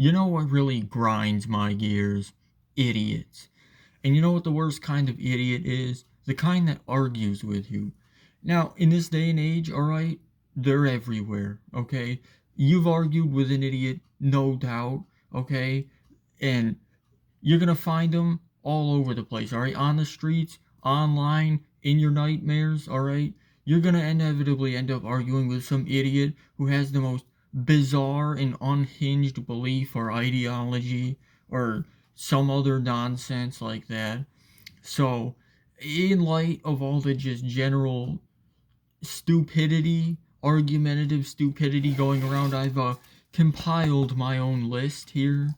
You know what really grinds my gears? Idiots. And you know what the worst kind of idiot is? The kind that argues with you. Now, in this day and age, alright, they're everywhere, okay? You've argued with an idiot, no doubt, okay? And you're gonna find them all over the place, alright? On the streets, online, in your nightmares, alright? You're gonna inevitably end up arguing with some idiot who has the most bizarre and unhinged belief or ideology or some other nonsense like that. So, in light of all the just general stupidity, argumentative stupidity going around, I've compiled my own list here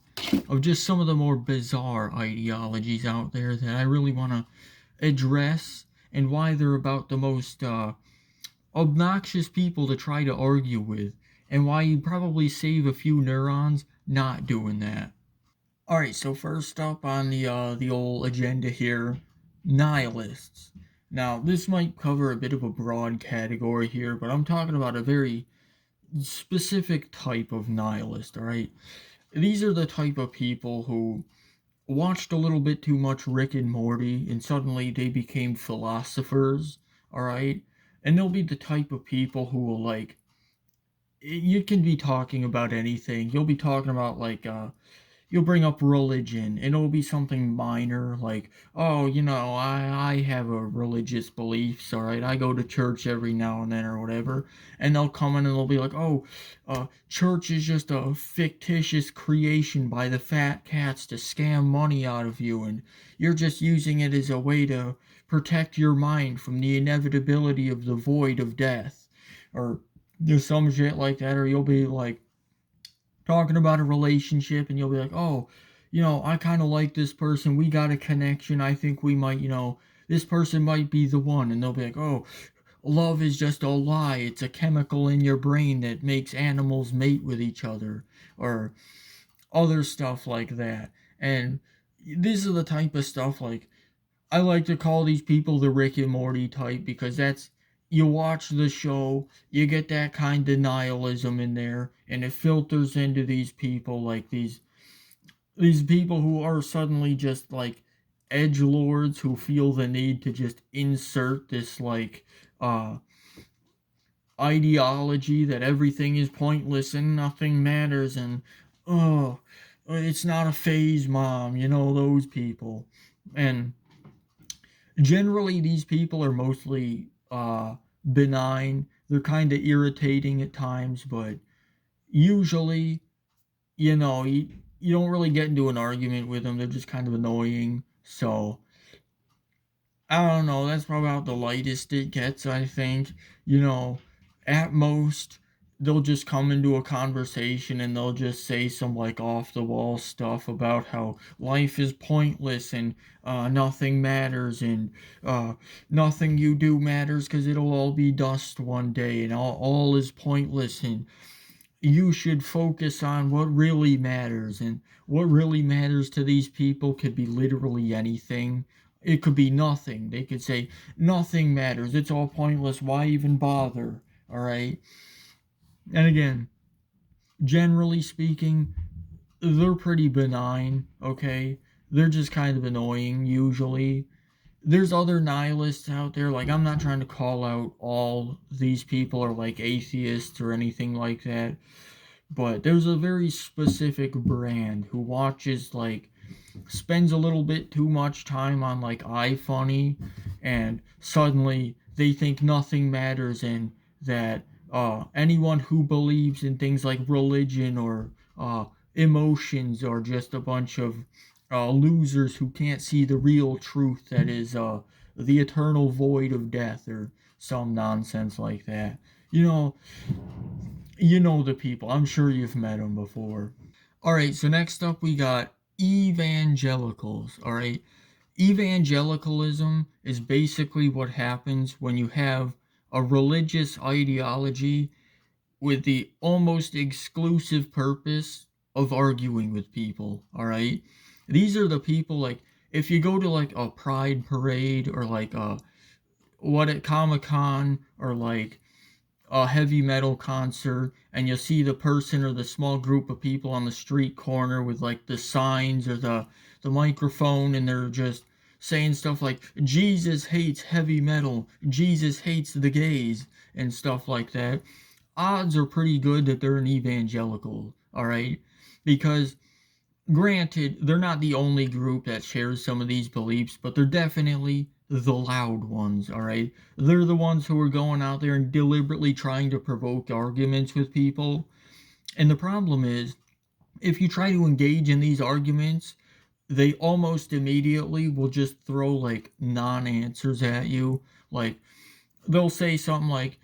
of just some of the more bizarre ideologies out there that I really want to address and why they're about the most obnoxious people to try to argue with, and why you'd probably save a few neurons not doing that. All right, so first up on the old agenda here, nihilists. Now, this might cover a bit of a broad category here, but I'm talking about a very specific type of nihilist, all right? These are the type of people who watched a little bit too much Rick and Morty and suddenly they became philosophers, all right? And they'll be the type of people who will like you can be talking about anything. You'll be talking about you'll bring up religion and it'll be something minor like, oh, I have a religious beliefs, all right, I go to church every now and then or whatever, and they'll come in and they'll be like, oh, church is just a fictitious creation by the fat cats to scam money out of you, and you're just using it as a way to protect your mind from the inevitability of the void of death, or there's some shit like that. Or you'll be like talking about a relationship and you'll be like, oh, I kind of like this person. We got a connection. I think we might, this person might be the one. And they'll be like, oh, love is just a lie. It's a chemical in your brain that makes animals mate with each other, or other stuff like that. And this is the type of stuff like I like to call these people the Rick and Morty type because that's you watch the show, you get that kind of nihilism in there, and it filters into these people like these people who are suddenly just like edge lords who feel the need to just insert this uh ideology that everything is pointless and nothing matters, and oh, it's not a phase, mom, those people. And generally these people are mostly benign. They're kind of irritating at times, but usually, you don't really get into an argument with them. They're just kind of annoying. So I don't know. That's probably about the lightest it gets, I think. You know, at most, they'll just come into a conversation and they'll just say some like off the wall stuff about how life is pointless and nothing matters, and nothing you do matters because it'll all be dust one day, and all is pointless, and you should focus on what really matters. And what really matters to these people could be literally anything. It could be nothing. They could say nothing matters, it's all pointless, why even bother? All right. And again, generally speaking, they're pretty benign, okay? They're just kind of annoying usually. There's other nihilists out there. Like, I'm not trying to call out all these people are like atheists or anything like that, but there's a very specific brand who watches like spends a little bit too much time on like iFunny, and suddenly they think nothing matters, and that anyone who believes in things like religion or emotions are just a bunch of losers who can't see the real truth that is the eternal void of death, or some nonsense like that. You know, you know the people. I'm sure you've met them before. All right, so next up we got evangelicals. All right, evangelicalism is basically what happens when you have a religious ideology with the almost exclusive purpose of arguing with people. All right, these are the people like if you go to like a pride parade or like what at Comic Con, or like a heavy metal concert and you see the person or the small group of people on the street corner with like the signs or the microphone, and they're just saying stuff like Jesus hates heavy metal, Jesus hates the gays, and stuff like that. Odds are pretty good that they're an evangelical, all right? Because granted, they're not the only group that shares some of these beliefs, but they're definitely the loud ones, all right? They're the ones who are going out there and deliberately trying to provoke arguments with people. And the problem is, if you try to engage in these arguments, they almost immediately will just throw like non answers at you. Like, they'll say something like,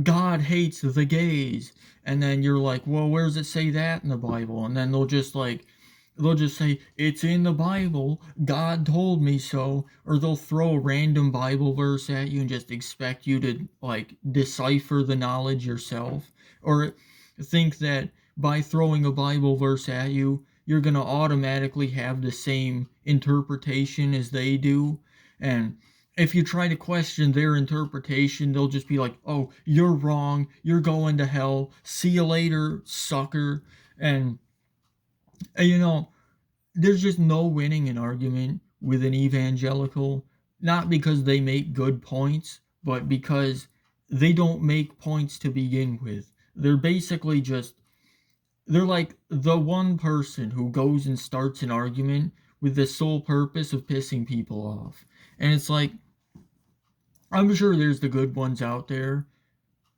God hates the gays. And then you're like, well, where does it say that in the Bible? And then they'll just say, it's in the Bible. God told me so. Or they'll throw a random Bible verse at you and just expect you to like decipher the knowledge yourself. Or think that by throwing a Bible verse at you, you're going to automatically have the same interpretation as they do. And if you try to question their interpretation, they'll just be like, oh, you're wrong. You're going to hell. See you later, sucker. And you know, there's just no winning an argument with an evangelical, not because they make good points, but because they don't make points to begin with. They're basically just, they're like the one person who goes and starts an argument with the sole purpose of pissing people off. And it's like, I'm sure there's the good ones out there.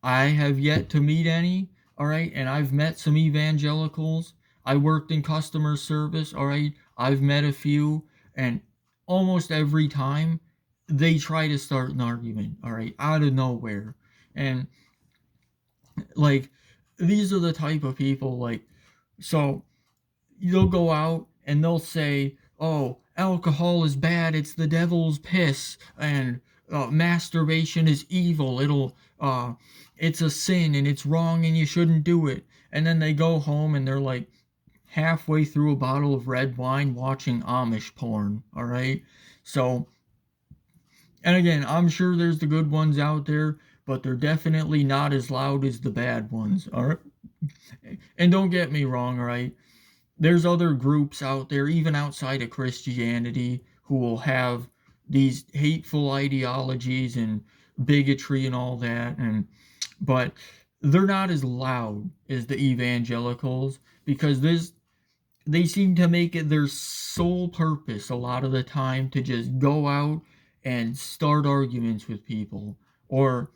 I have yet to meet any, all right? And I've met some evangelicals. I worked in customer service, all right? I've met a few, and almost every time they try to start an argument, all right, out of nowhere. And like, these are the type of people, like, so you'll go out and they'll say, "Oh, alcohol is bad. It's the devil's piss, and masturbation is evil. It's a sin and it's wrong and you shouldn't do it." And then they go home and they're like halfway through a bottle of red wine watching Amish porn. All right, so and again, I'm sure there's the good ones out there, but they're definitely not as loud as the bad ones. All right, and don't get me wrong. All right, there's other groups out there, even outside of Christianity, who will have these hateful ideologies and bigotry and all that, and but they're not as loud as the evangelicals because this they seem to make it their sole purpose a lot of the time to just go out and start arguments with people or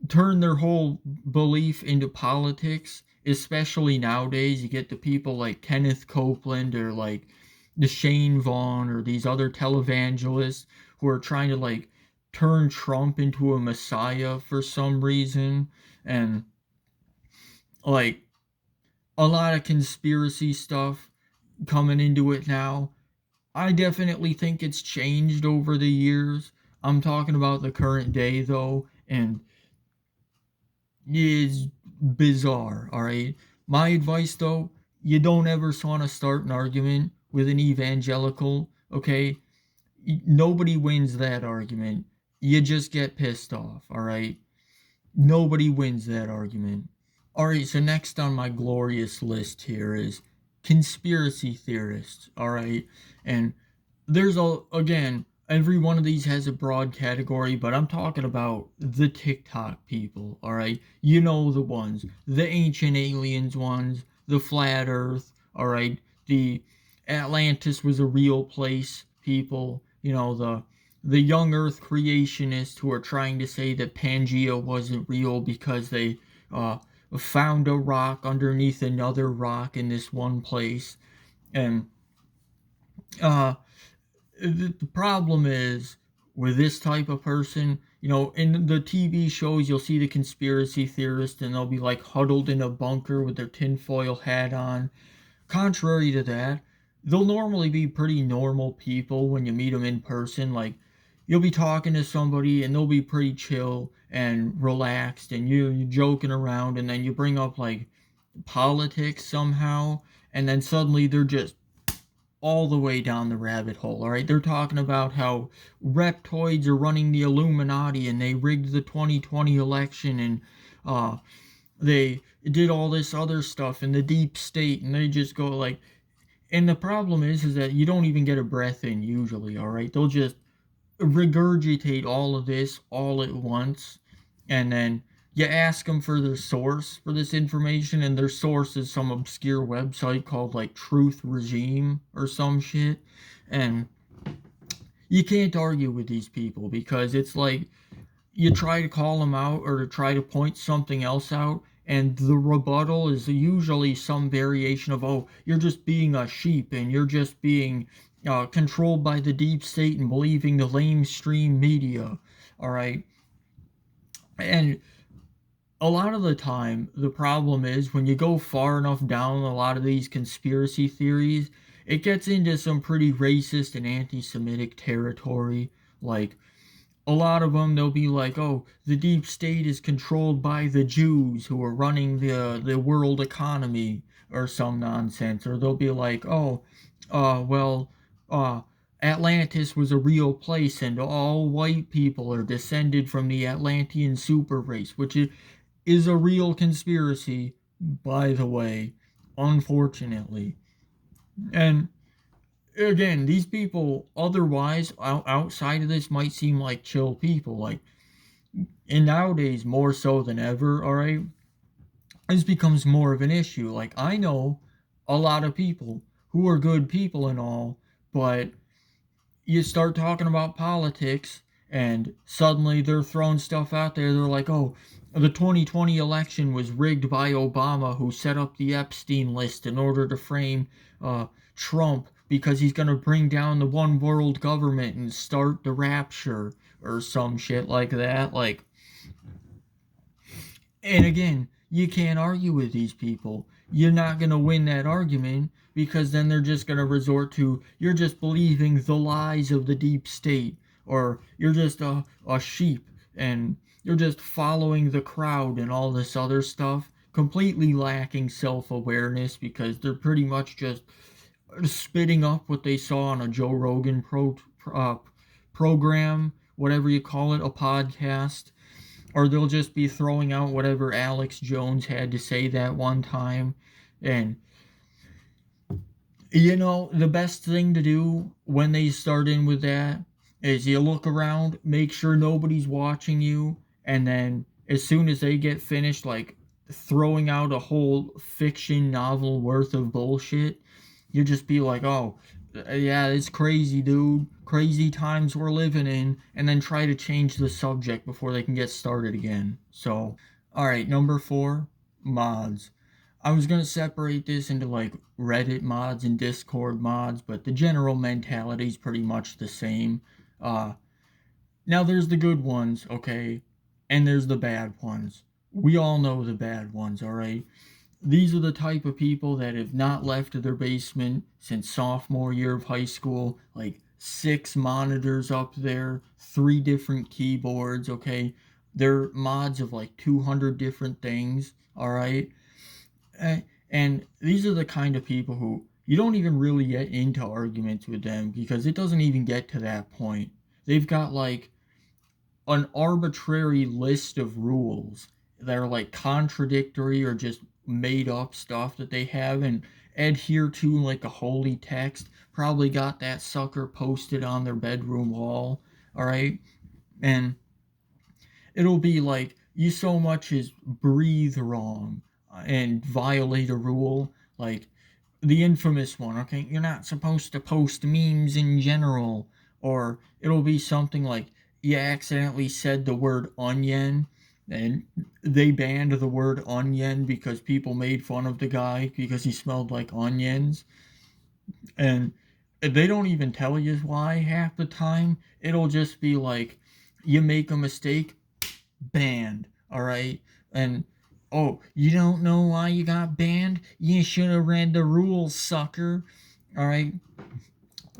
turn their whole belief into politics, especially nowadays. You get the people like Kenneth Copeland or like the Shane Vaughn or these other televangelists who are trying to like turn Trump into a messiah for some reason, and like a lot of conspiracy stuff coming into it now. I definitely think it's changed over the years. I'm talking about the current day though, and is bizarre, all right? My advice though, you don't ever want to start an argument with an evangelical, okay? Nobody wins that argument. You just get pissed off, all right? Nobody wins that argument. All right, so next on my glorious list here is conspiracy theorists, all right? And there's again, every one of these has a broad category, but I'm talking about the TikTok people, all right? You know the ones, the ancient aliens ones, the flat earth, all right? The Atlantis was a real place people, the young earth creationists who are trying to say that Pangea wasn't real because they uh, found a rock underneath another rock in this one place. And uh, the problem is with this type of person, in the TV shows, you'll see the conspiracy theorists and they'll be like huddled in a bunker with their tinfoil hat on. Contrary to that, they'll normally be pretty normal people when you meet them in person. Like, you'll be talking to somebody and they'll be pretty chill and relaxed, and you're joking around, and then you bring up like politics somehow, and then suddenly they're just all the way down the rabbit hole. All right, they're talking about how reptoids are running the Illuminati and they rigged the 2020 election, and uh, they did all this other stuff in the deep state, and they just go like, and the problem is that you don't even get a breath in usually. All right, they'll just regurgitate all of this all at once, and then you ask them for their source for this information, and their source is some obscure website called like Truth Regime or some shit. And you can't argue with these people because it's like you try to call them out or to try to point something else out, and the rebuttal is usually some variation of, oh, you're just being a sheep and you're just being controlled by the deep state and believing the lamestream media. All right. And a lot of the time, the problem is when you go far enough down a lot of these conspiracy theories, it gets into some pretty racist and anti Semitic territory. Like, a lot of them, they'll be like, oh, the deep state is controlled by the Jews who are running the world economy or some nonsense. Or they'll be like, oh, well, uh, Atlantis was a real place and all white people are descended from the Atlantean super race, which is a real conspiracy, by the way, unfortunately. And again, these people otherwise outside of this might seem like chill people, like, and nowadays more so than ever, all right, this becomes more of an issue. Like, I know a lot of people who are good people and all, but you start talking about politics and suddenly they're throwing stuff out there. They're like, oh, the 2020 election was rigged by Obama, who set up the Epstein list in order to frame Trump because he's going to bring down the one world government and start the rapture or some shit like that. Like, and again, you can't argue with these people. You're not going to win that argument because then they're just going to resort to, you're just believing the lies of the deep state, or you're just a sheep and you're just following the crowd and all this other stuff, completely lacking self awareness because they're pretty much just spitting up what they saw on a Joe Rogan program, whatever you call it, a podcast, or they'll just be throwing out whatever Alex Jones had to say that one time. And you know, the best thing to do when they start in with that is you look around, make sure nobody's watching you, and then as soon as they get finished, like throwing out a whole fiction novel worth of bullshit, you just be like, oh, yeah, it's crazy, dude. Crazy times we're living in, and then try to change the subject before they can get started again. So, alright, number four, mods. I was gonna separate this into like Reddit mods and Discord mods, but the general mentality is pretty much the same. Uh, Now there's the good ones, okay, and there's the bad ones. We all know the bad ones, alright? These are the type of people that have not left their basement since sophomore year of high school, like six monitors up there, three different keyboards, okay? They're mods of like 200 different things, alright? And these are the kind of people who you don't even really get into arguments with them because it doesn't even get to that point. They've got like an arbitrary list of rules that are like contradictory or just made up stuff that they have and adhere to like a holy text. Probably got that sucker posted on their bedroom wall, all right? And it'll be like you so much as breathe wrong and violate a rule, like the infamous one, okay? You're not supposed to post memes in general. Or it'll be something like you accidentally said the word onion and they banned the word onion because people made fun of the guy because he smelled like onions. And they don't even tell you why half the time. It'll just be like you make a mistake, banned, all right? And oh, you don't know why you got banned? You should have read the rules, sucker. All right?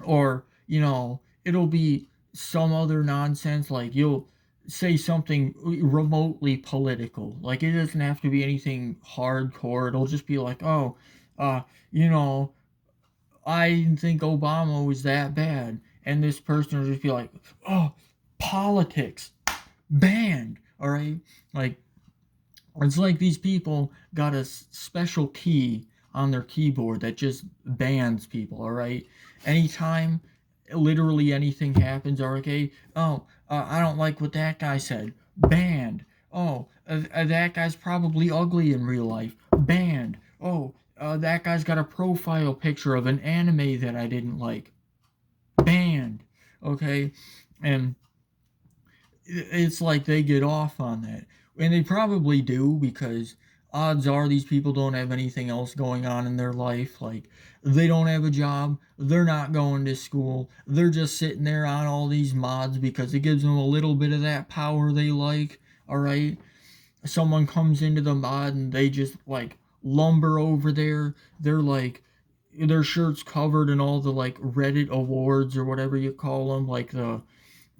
Or, you know, it'll be some other nonsense like you'll say something remotely political. Like it doesn't have to be anything hardcore. It'll just be like, "Oh, uh, you know, I didn't think Obama was that bad. And this person will just be like, oh, politics, banned. All right. Like, it's like these people got a special key on their keyboard that just bans people, all right? Anytime literally anything happens, okay? Oh, I don't like what that guy said. Banned. Oh, that guy's probably ugly in real life. Banned. Oh, that guy's got a profile picture of an anime that I didn't like. Banned. Okay? And it's like they get off on that. And they probably do because odds are these people don't have anything else going on in their life. Like, they don't have a job, they're not going to school, they're just sitting there on all these mods because it gives them a little bit of that power they like, alright? Someone comes into the mod and they just like lumber over there. They're like, their shirt's covered in all the like Reddit awards or whatever you call them, like the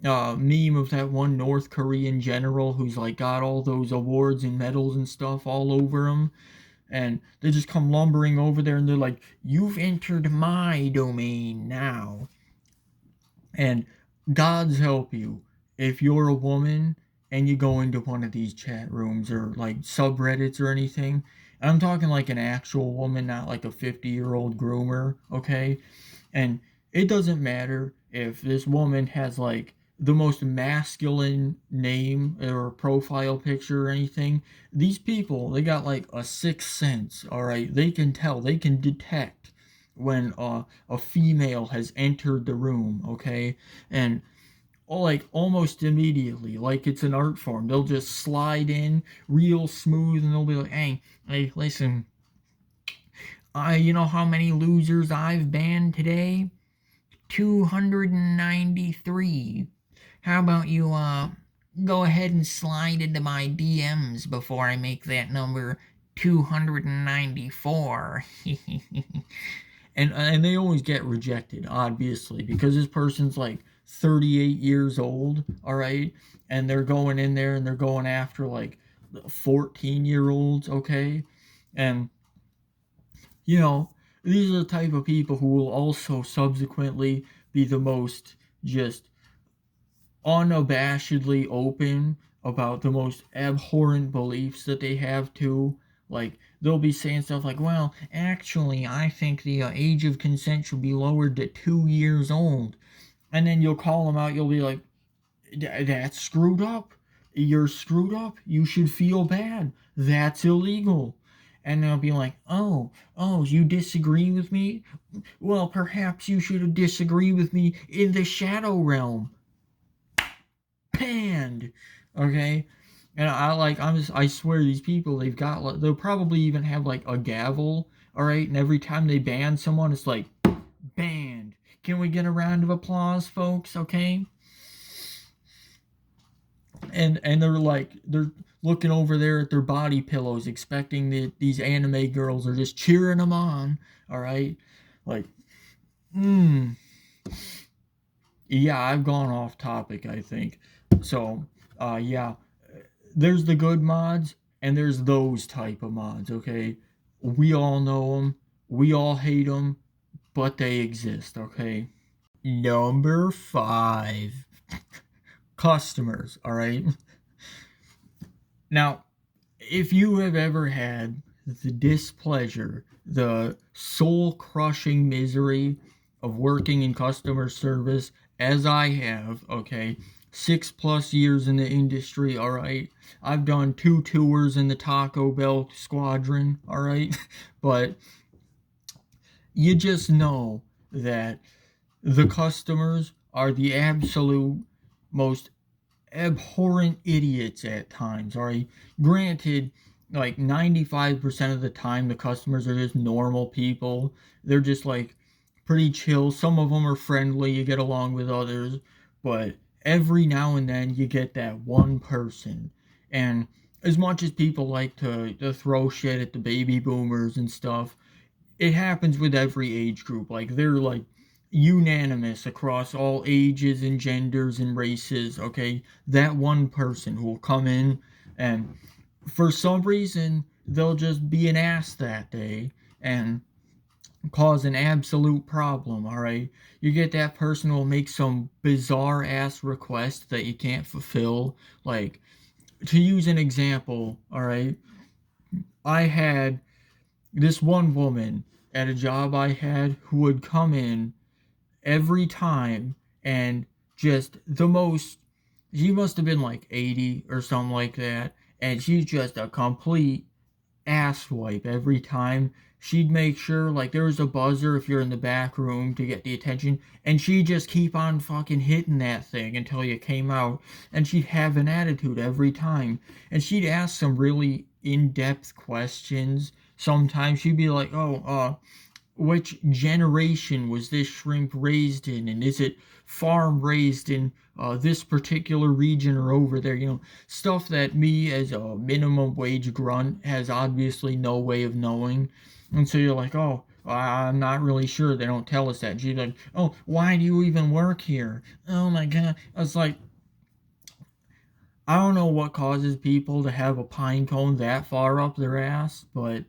meme of that one North Korean general who's like got all those awards and medals and stuff all over him. And they just come lumbering over there and they're like, you've entered my domain now. And God's help you if you're a woman and you go into one of these chat rooms or like subreddits or anything. And I'm talking like an actual woman, not like a 50-year-old groomer, okay? And it doesn't matter if this woman has like the most masculine name or profile picture or anything. These people, they got like a sixth sense, all right? They can tell, they can detect when a female has entered the room, okay? And like almost immediately, like it's an art form. They'll just slide in real smooth and they'll be like, hey, listen, you know how many losers I've banned today? 293. How about you go ahead and slide into my DMs before I make that number 294. And they always get rejected, obviously, because this person's like 38 years old, all right? And they're going in there and they're going after like 14-year-olds, okay? And you know, these are the type of people who will also subsequently be the most just unabashedly open about the most abhorrent beliefs that they have too. Like, they'll be saying stuff like, well, actually, I think the age of consent should be lowered to 2 years old. And then you'll call them out, you'll be like, that's screwed up. You're screwed up. You should feel bad. That's illegal. And they'll be like, oh, you disagree with me? Well, perhaps you should disagree with me in the shadow realm. Panned. Okay? And I swear these people, they'll probably even have like a gavel, alright? And every time they ban someone, it's like, banned. Can we get a round of applause, folks? Okay? And they're looking over there at their body pillows expecting that these anime girls are just cheering them on, all right? Like, yeah, I've gone off topic, I think. So yeah, there's the good mods and there's those type of mods, okay? We all know them, we all hate them, but they exist, okay? Number 5. Customers, all right? Now, if you have ever had the displeasure, the soul crushing misery of working in customer service, as I have, okay, 6+ years in the industry, all right, I've done 2 tours in the Taco Bell squadron, all right, but you just know that the customers are the absolute most abhorrent idiots at times, alright? Granted, like 95% of the time, the customers are just normal people. They're just like pretty chill. Some of them are friendly, you get along with others, but every now and then you get that one person. And as much as people like to throw shit at the baby boomers and stuff, it happens with every age group. Like, they're like unanimous across all ages and genders and races, okay? That one person who will come in and for some reason they'll just be an ass that day, and cause an absolute problem, all right? You get that person who will make some bizarre ass request that you can't fulfill. Like, to use an example, all right? I had this one woman at a job I had who would come in every time and just the most, she must have been like 80 or something like that, and she's just a complete asswipe every time. She'd make sure like there was a buzzer if you're in the back room to get the attention, and she'd just keep on fucking hitting that thing until you came out, and she'd have an attitude every time, and she'd ask some really in-depth questions. Sometimes she'd be like, oh, which generation was this shrimp raised in, and is it farm raised in this particular region or over there, stuff that me as a minimum wage grunt has obviously no way of knowing. And so you're like, oh, I'm not really sure, they don't tell us that. And she's like, oh, why do you even work here? Oh my god. I was like, I don't know what causes people to have a pine cone that far up their ass, but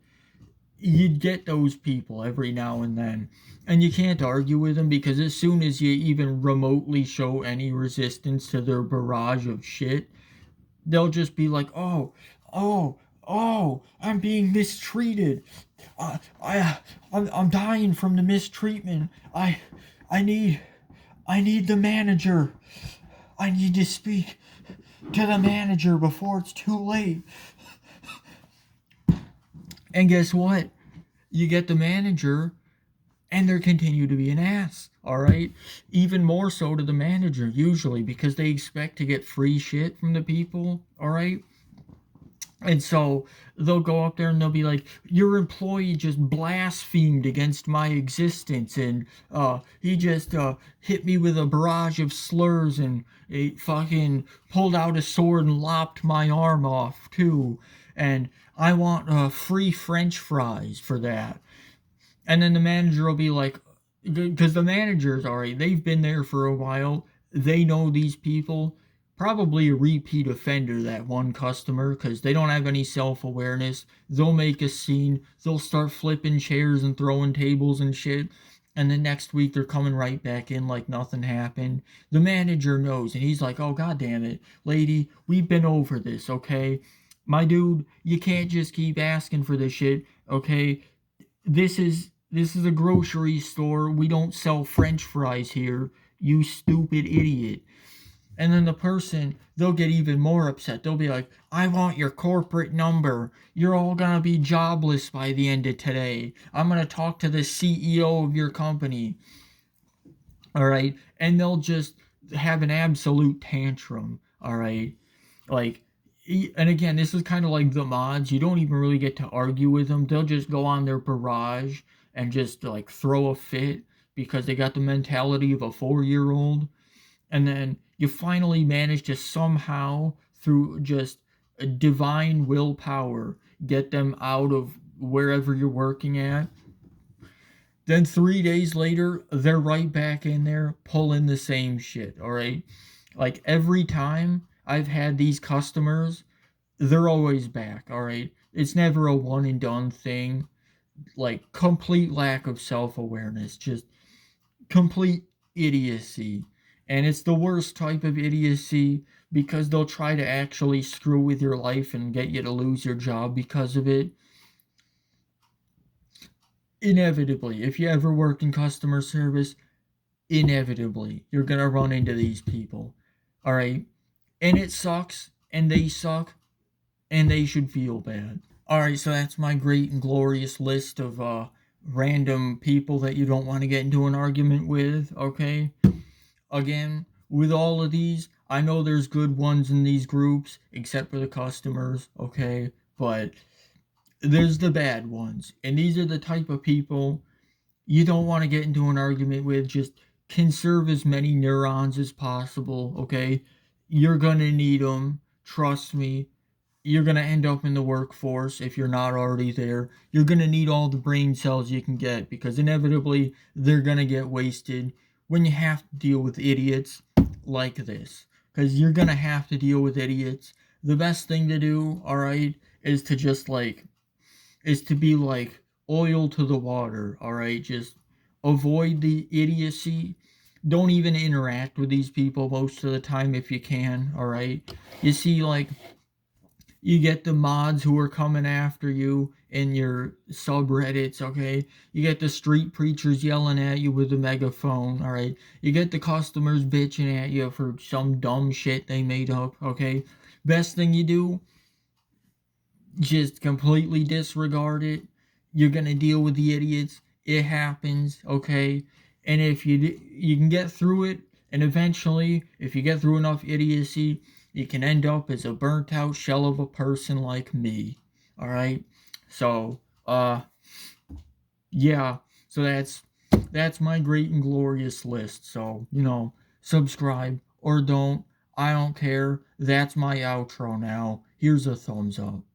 you'd get those people every now and then. And you can't argue with them, because as soon as you even remotely show any resistance to their barrage of shit, they'll just be like, oh, oh, oh, I'm being mistreated. I, I, I'm dying from the mistreatment. I need, I need the manager. I need to speak to the manager before it's too late. And guess what? You get the manager, and they continue to be an ass. All right, even more so to the manager usually, because they expect to get free shit from the people. All right, and so they'll go up there and they'll be like, your employee just blasphemed against my existence, and he just hit me with a barrage of slurs, and he fucking pulled out a sword and lopped my arm off too, and I want free french fries for that. And then the manager will be like, because the managers, all right, they've been there for a while. They know these people. Probably a repeat offender, that one customer, because they don't have any self awareness. They'll make a scene. They'll start flipping chairs and throwing tables and shit. And then next week they're coming right back in like nothing happened. The manager knows, and he's like, oh, god damn it, lady, we've been over this, okay? My dude, you can't just keep asking for this shit, okay? This is a grocery store. We don't sell french fries here, you stupid idiot. And then the person, they'll get even more upset. They'll be like, I want your corporate number. You're all gonna be jobless by the end of today. I'm gonna talk to the CEO of your company. All right. And they'll just have an absolute tantrum. All right. Like, and again, this is kind of like the mods. You don't even really get to argue with them. They'll just go on their barrage and just like throw a fit, because they got the mentality of a 4-year-old. And then you finally manage to somehow, through just a divine willpower, get them out of wherever you're working at. Then 3 days later, they're right back in there pulling the same shit, all right? Like every time I've had these customers, they're always back, all right? It's never a one and done thing. Like complete lack of self awareness, just complete idiocy. And it's the worst type of idiocy, because they'll try to actually screw with your life and get you to lose your job because of it. Inevitably, if you ever worked in customer service, inevitably you're gonna run into these people. All right, and it sucks, and they suck, and they should feel bad. All right, so that's my great and glorious list of random people that you don't want to get into an argument with. Okay, again, with all of these, I know there's good ones in these groups, except for the customers. Okay, but there's the bad ones, and these are the type of people you don't want to get into an argument with. Just conserve as many neurons as possible, okay? You're gonna need them, trust me. You're gonna end up in the workforce if you're not already there. You're gonna need all the brain cells you can get, because inevitably they're gonna get wasted when you have to deal with idiots like this. Because you're gonna have to deal with idiots. The best thing to do, alright, is to just like, is to be like oil to the water, all right? Just avoid the idiocy. Don't even interact with these people most of the time if you can, all right? You see, like, you get the mods who are coming after you in your subreddits, okay? You get the street preachers yelling at you with a megaphone, all right? You get the customers bitching at you for some dumb shit they made up, okay? Best thing you do, just completely disregard it. You're gonna deal with the idiots. It happens, okay? And if you can get through it, and eventually, if you get through enough idiocy, you can end up as a burnt out shell of a person like me. All right. So, yeah. So that's my great and glorious list. So subscribe or don't. I don't care. That's my outro now. Here's a thumbs up.